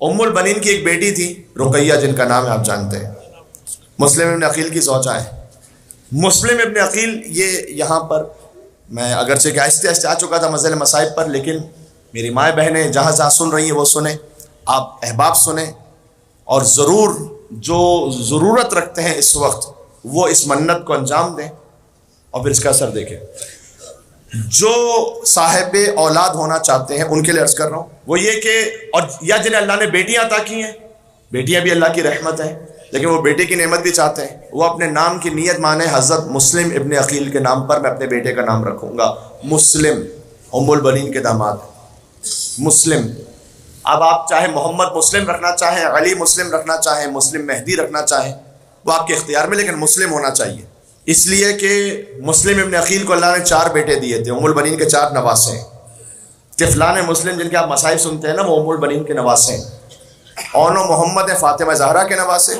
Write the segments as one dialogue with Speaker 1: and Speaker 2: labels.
Speaker 1: ام البنین کی ایک بیٹی تھی رقیہ، جن کا نام ہے آپ جانتے ہیں، مسلم ابن عقیل کی زوجہ ہے۔ مسلم ابن عقیل یہ یہاں پر میں اگرچہ کہ آہستہ آہستہ آ چکا تھا مسئلہ مصائب پر، لیکن میری مائیں بہنیں جہاں جہاں سن رہی ہیں وہ سنیں، آپ احباب سنیں، اور ضرور جو ضرورت رکھتے ہیں اس وقت وہ اس منت کو انجام دیں اور پھر اس کا اثر دیکھیں۔ جو صاحب اولاد ہونا چاہتے ہیں ان کے لیے عرض کر رہا ہوں وہ یہ کہ، اور یا جنہیں اللہ نے بیٹیاں عطا کی ہیں، بیٹیاں بھی اللہ کی رحمت ہیں، لیکن وہ بیٹے کی نعمت بھی چاہتے ہیں، وہ اپنے نام کی نیت مانیں، حضرت مسلم ابن عقیل کے نام پر میں اپنے بیٹے کا نام رکھوں گا، مسلم، ام البنین کے داماد مسلم۔ اب آپ چاہے محمد مسلم رکھنا چاہیں، علی مسلم رکھنا چاہیں، مسلم مہدی رکھنا چاہیں، وہ آپ کے اختیار میں، لیکن مسلم ہونا چاہیے، اس لیے کہ مسلم ابن عقیل کو اللہ نے 4 بیٹے دیے تھے، ام البنین کے 4 نواسے ہیں۔ طفلان مسلم جن کے آپ مصائب سنتے ہیں نا، وہ ام البنین کے نواسے ہیں۔ اون و محمد ہیں فاطمہ زہرا کے نواسے،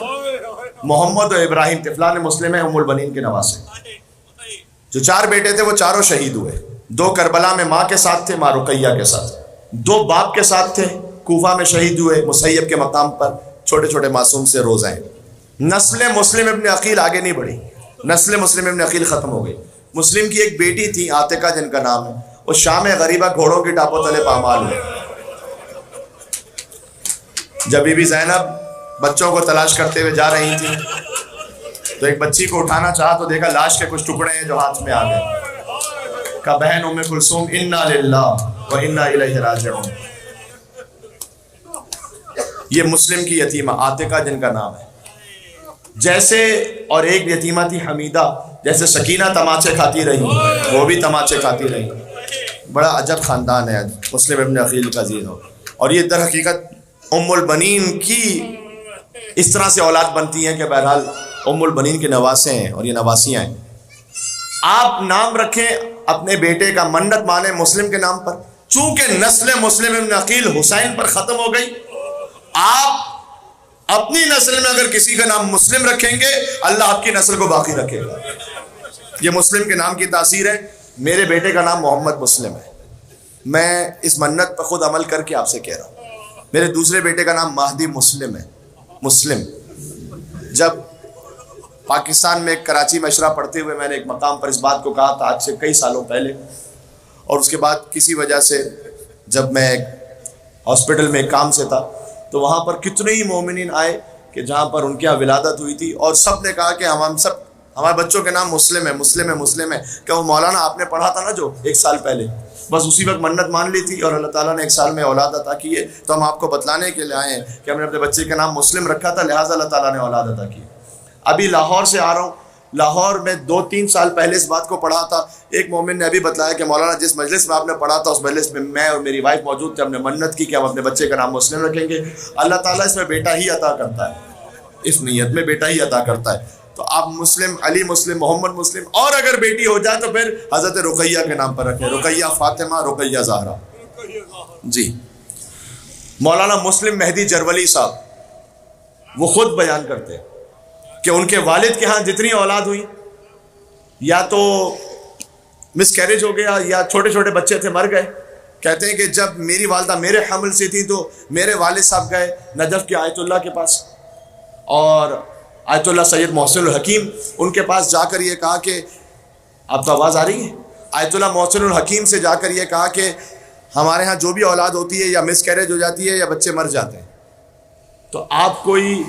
Speaker 1: محمد و ابراہیم طفلان مسلم ہیں ام البنین کے نواسے۔ جو 4 بیٹے تھے وہ چاروں شہید ہوئے، 2 کربلا میں ماں کے ساتھ تھے، ماں رقیہ کے ساتھ، 2 باپ کے ساتھ تھے، کوفہ میں شہید ہوئے مسیب کے مقام پر، چھوٹے چھوٹے معصوم سے روزہ ہیں۔ نسل مسلم ابن عقیل آگے نہیں بڑھی، نسل مسلم ابن عقیل ختم ہو گئی۔ مسلم کی ایک بیٹی تھی عاتقہ جن کا نام ہے، وہ شام غریبہ گھوڑوں کی ٹاپوں تلے پامال ہوئے۔ جب بی بی زینب بچوں کو تلاش کرتے ہوئے جا رہی تھی تو ایک بچی کو اٹھانا چاہا تو دیکھا لاش کے کچھ ٹکڑے ہیں جو ہاتھ میں آ گئے۔ کہا بہن ام کلثوم انا للہ و انا الیہ راجعون۔ یہ مسلم کی یتیمہ عاتقہ جن کا نام ہے، جیسے، اور ایک یتیمہ تھی حمیدہ، جیسے سکینہ تماچے کھاتی رہی وہ بھی تماچے کھاتی رہی۔ بڑا عجب خاندان ہے مسلم ابن عقیل کا عزیز ہو، اور یہ در حقیقت ام البنین کی اس طرح سے اولاد بنتی ہیں کہ بہرحال ام البنین کے نواسے ہیں اور یہ نواسیاں ہیں۔ آپ نام رکھیں اپنے بیٹے کا، منت مانیں مسلم کے نام پر، چونکہ نسل مسلم ابن عقیل حسین پر ختم ہو گئی، آپ اپنی نسل میں اگر کسی کا نام مسلم رکھیں گے اللہ آپ کی نسل کو باقی رکھے گا۔ یہ مسلم کے نام کی تاثیر ہے۔ میرے بیٹے کا نام محمد مسلم ہے، میں اس منت پر خود عمل کر کے آپ سے کہہ رہا ہوں۔ میرے دوسرے بیٹے کا نام مہدی مسلم ہے، مسلم۔ جب پاکستان میں کراچی میں اشرا پڑھتے ہوئے میں نے ایک مقام پر اس بات کو کہا تھا آج سے کئی سالوں پہلے، اور اس کے بعد کسی وجہ سے جب میں ہاسپٹل میں ایک کام سے تھا تو وہاں پر کتنے ہی مومنین آئے کہ جہاں پر ان کے یہاں ولادت ہوئی تھی، اور سب نے کہا کہ ہم سب ہمارے بچوں کے نام مسلم ہے، مسلم ہے، مسلم ہے۔ کہ وہ مولانا آپ نے پڑھا تھا نا جو 1 سال پہلے، بس اسی وقت منت مان لی تھی اور اللہ تعالیٰ نے 1 سال میں اولاد عطا کی ہے، تو ہم آپ کو بتلانے کے لیے آئے ہیں کہ ہم نے اپنے بچے کا نام مسلم رکھا تھا، لہٰذا اللہ تعالیٰ نے اولاد عطا کی۔ ابھی لاہور سے آ رہا ہوں، لاہور میں 2-3 سال پہلے اس بات کو پڑھا تھا، ایک مومن نے ابھی بتلایا کہ مولانا جس مجلس میں آپ نے پڑھا تھا اس مجلس میں میں اور میری وائف موجود تھے، ہم نے منت کی کہ ہم اپنے بچے کا نام مسلم رکھیں گے۔ اللہ تعالیٰ اس میں بیٹا ہی عطا کرتا ہے، اس نیت میں بیٹا ہی عطا کرتا ہے۔ تو آپ مسلم، علی مسلم، محمد مسلم، اور اگر بیٹی ہو جائے تو پھر حضرت رقیہ کے نام پر رکھیں، رقیہ فاطمہ، رقیہ زہرا۔ جی، مولانا مسلم مہدی جرولی صاحب وہ خود بیان کرتے ہیں کہ ان کے والد کے ہاں جتنی اولاد ہوئی یا تو مس کیریج ہو گیا یا چھوٹے چھوٹے بچے تھے مر گئے۔ کہتے ہیں کہ جب میری والدہ میرے حمل سے تھی تو میرے والد صاحب گئے نجف کے آیت اللہ کے پاس، اور آیت اللہ سید محسن الحکیم ان کے پاس جا کر یہ کہا کہ آپ کو آواز آ رہی ہے، آیت اللہ محسن الحکیم سے جا کر یہ کہا کہ ہمارے ہاں جو بھی اولاد ہوتی ہے یا مس کیریج ہو جاتی ہے یا بچے مر جاتے ہیں، تو آپ کوئی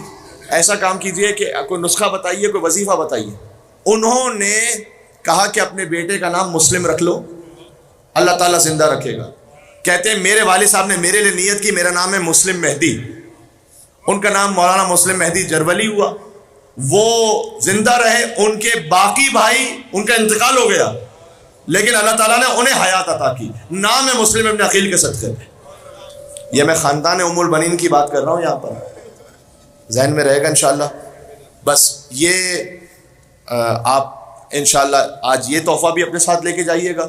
Speaker 1: ایسا کام کیجئے کہ کوئی نسخہ بتائیے، کوئی وظیفہ بتائیے۔ انہوں نے کہا کہ اپنے بیٹے کا نام مسلم رکھ لو، اللہ تعالیٰ زندہ رکھے گا۔ کہتے ہیں میرے والد صاحب نے میرے لیے نیت کی، میرا نام ہے مسلم مہدی، ان کا نام مولانا مسلم مہدی جرولی ہوا، وہ زندہ رہے، ان کے باقی بھائی ان کا انتقال ہو گیا لیکن اللہ تعالیٰ نے انہیں حیات عطا کی، نام ہے مسلم ابن عقیل کے صدقے میں۔ یہ میں خاندان ام البنین کی بات کر رہا ہوں، یہاں پر ذہن میں رہے گا انشاءاللہ۔ بس یہ آپ انشاءاللہ آج یہ تحفہ بھی اپنے ساتھ لے کے جائیے گا،